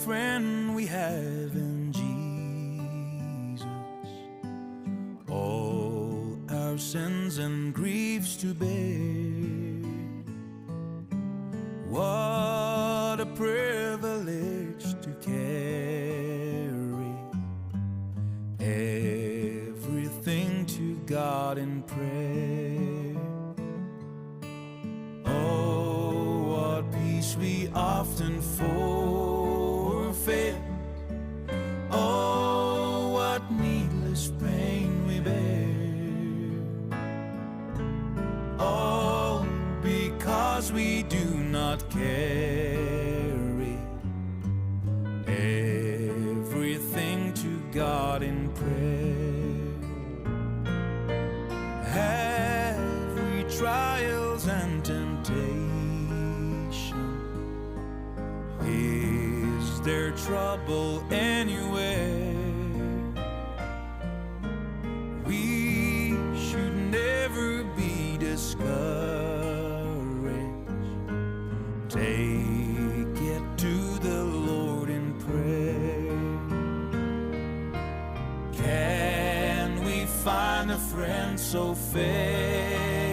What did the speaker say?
friend we have in Jesus, all our sins and griefs to bear. What a privilege to carry everything to God in prayer. Oh, what peace we often forfeit. Oh, what needless pain we bear. All because we do not carry everything to God in prayer. Have we trials and temptation? Is there trouble anywhere? We should never be discouraged. Take it to the Lord in prayer. Can we find a friend so fair?